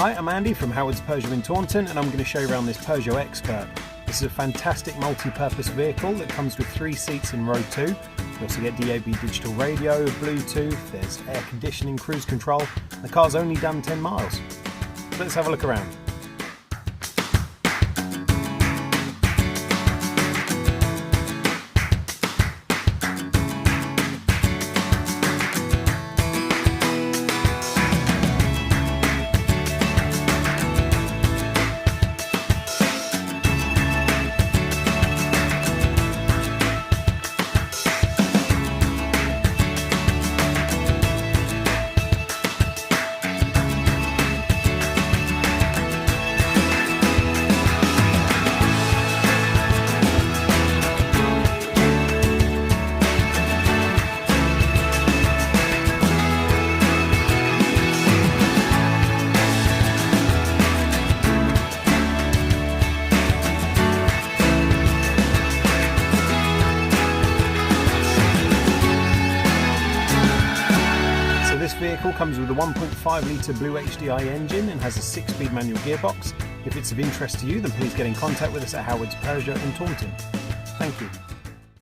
Hi, I'm Andy from Howard's Peugeot in Taunton, and I'm going to show you around this Peugeot Expert. This is a fantastic multi-purpose vehicle that comes with 3 seats in row 2. You also get DAB digital radio, Bluetooth, there's air conditioning, cruise control. The car's only done 10 miles. So let's have a look around. This vehicle comes with a 1.5 litre Blue HDI engine and has a 6-speed manual gearbox. If it's of interest to you, then please get in contact with us at Howard's Peugeot in Taunton. Thank you.